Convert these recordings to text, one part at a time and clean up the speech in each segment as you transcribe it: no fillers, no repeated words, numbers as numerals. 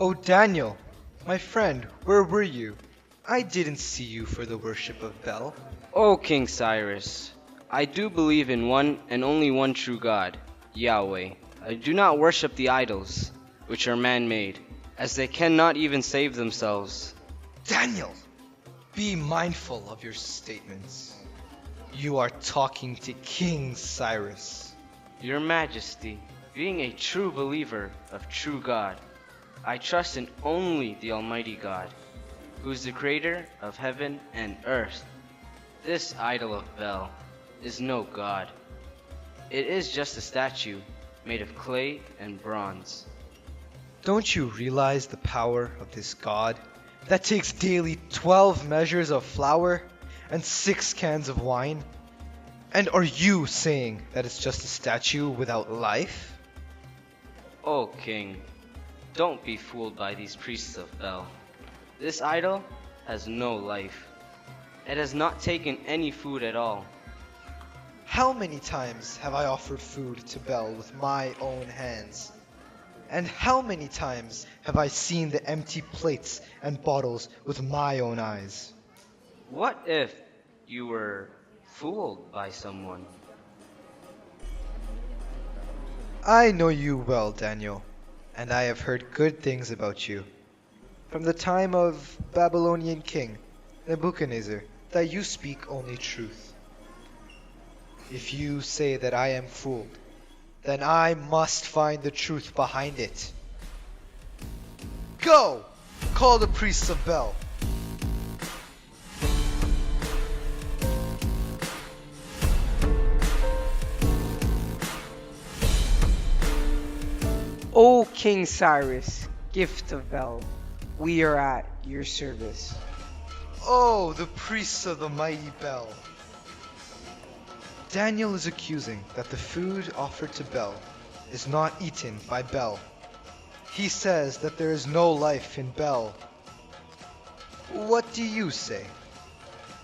Oh, Daniel, my friend, where were you? I didn't see you for the worship of Bel. O King Cyrus, I do believe in one and only one true God, Yahweh. I do not worship the idols, which are man-made, as they cannot even save themselves. Daniel, be mindful of your statements. You are talking to King Cyrus. Your Majesty, being a true believer of true God, I trust in only the Almighty God, who is the creator of heaven and earth. This idol of Bel is no god. It is just a statue made of clay and bronze. Don't you realize the power of this god that takes daily 12 measures of flour and 6 cans of wine? And are you saying that it's just a statue without life? O King, don't be fooled by these priests of Bel. This idol has no life. It has not taken any food at all. How many times have I offered food to Bel with my own hands? And how many times have I seen the empty plates and bottles with my own eyes? What if you were fooled by someone? I know you well, Daniel, and I have heard good things about you. From the time of Babylonian king Nebuchadnezzar, that you speak only truth. If you say that I am fooled, then I must find the truth behind it. Go! Call the priests of Bel. O King Cyrus, gift of Bel, we are at your service. Oh, the priests of the mighty Bel. Daniel is accusing that the food offered to Bel is not eaten by Bel. He says that there is no life in Bel. What do you say?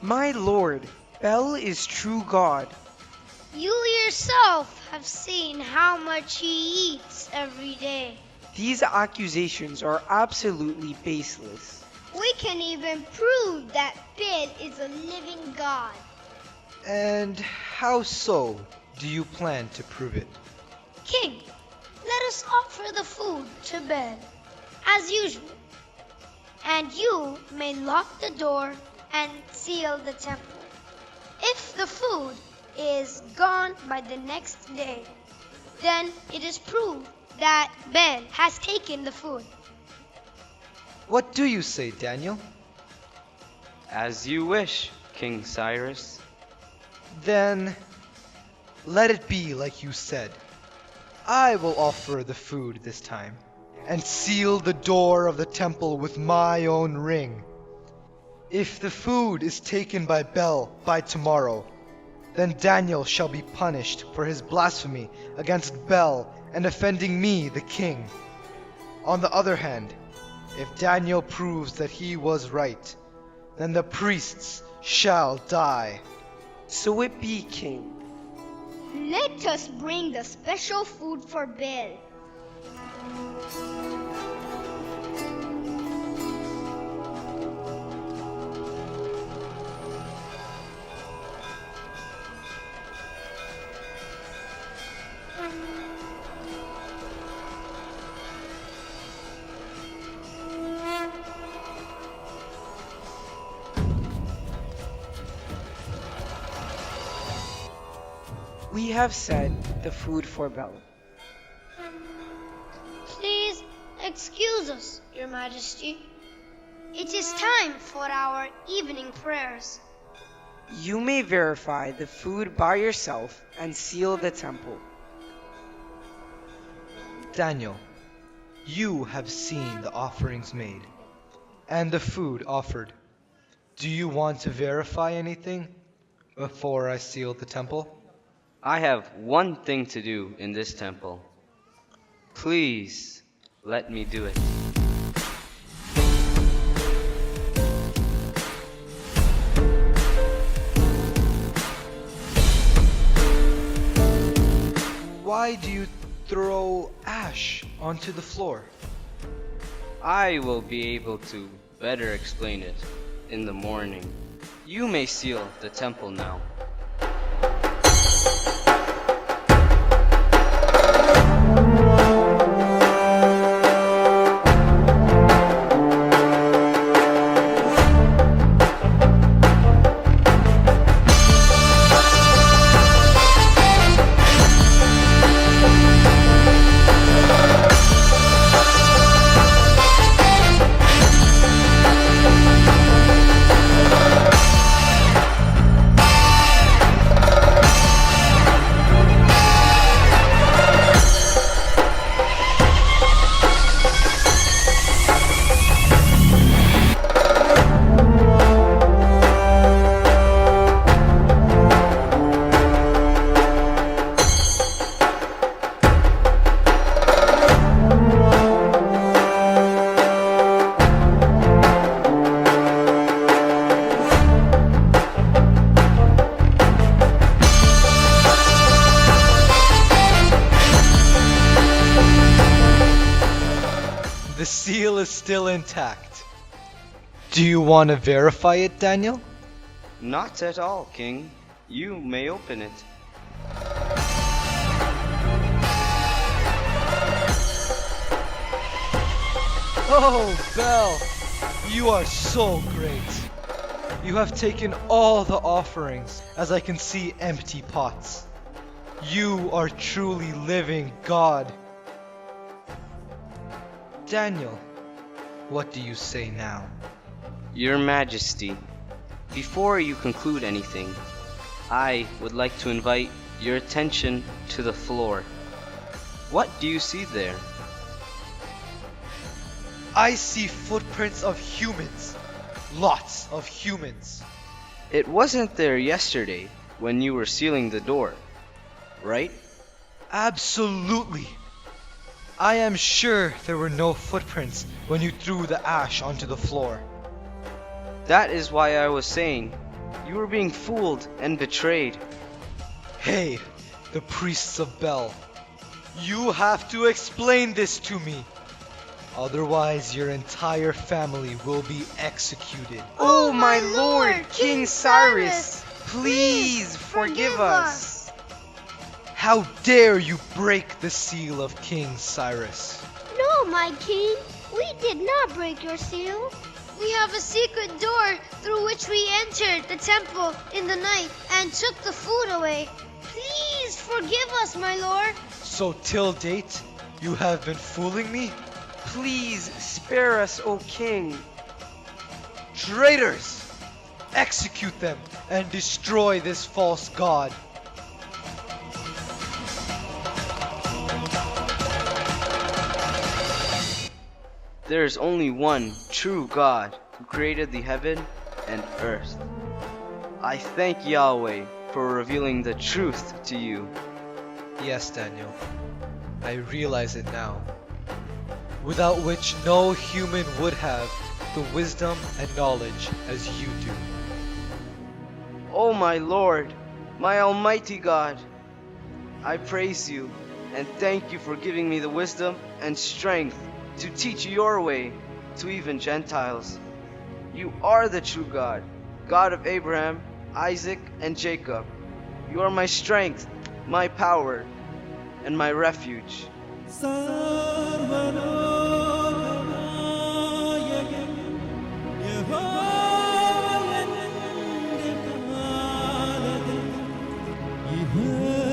My lord, Bel is true God. You yourself have seen how much he eats every day. These accusations are absolutely baseless. We can even prove that Bel is a living God. And how so do you plan to prove it? King, let us offer the food to Bel, as usual. And you may lock the door and seal the temple. If the food is gone by the next day, then it is proved that Bel has taken the food. What do you say, Daniel? As you wish, King Cyrus. Then let it be like you said. I will offer the food this time and seal the door of the temple with my own ring. If the food is taken by Bel by tomorrow, then Daniel shall be punished for his blasphemy against Bel and offending me, the king. On the other hand, if Daniel proves that he was right, then the priests shall die. So it be, King. Let us bring the special food for Bel. We have set the food for Bel. Please excuse us, Your Majesty. It is time for our evening prayers. You may verify the food by yourself and seal the temple. Daniel, you have seen the offerings made and the food offered. Do you want to verify anything before I seal the temple? I have one thing to do in this temple. Please let me do it. Why do you throw ash onto the floor? I will be able to better explain it in the morning. You may seal the temple now. The seal is still intact. Do you want to verify it, Daniel? Not at all, King. You may open it. Oh, Bhel, you are so great. You have taken all the offerings, as I can see empty pots. You are truly living God. Daniel, what do you say now? Your Majesty, before you conclude anything, I would like to invite your attention to the floor. What do you see there? I see footprints of humans. Lots of humans. It wasn't there yesterday when you were sealing the door, right? Absolutely. I am sure there were no footprints when you threw the ash onto the floor. That is why I was saying you were being fooled and betrayed. Hey, the priests of Bhel. You have to explain this to me. Otherwise, your entire family will be executed. Oh, my lord, King Cyrus, please forgive us. How dare you break the seal of King Cyrus? No, my king, we did not break your seal. We have a secret door through which we entered the temple in the night and took the food away. Please forgive us, my lord. So till date, you have been fooling me? Please spare us, O king. Traitors! Execute them and destroy this false god. There is only one true God who created the heaven and earth. I thank Yahweh for revealing the truth to you. Yes, Daniel. I realize it now. Without which no human would have the wisdom and knowledge as you do. Oh my Lord, my Almighty God, I praise you and thank you for giving me the wisdom and strength to teach your way to even Gentiles. You are the true God, God of Abraham, Isaac, and Jacob. You are my strength, my power, and my refuge. Yeah.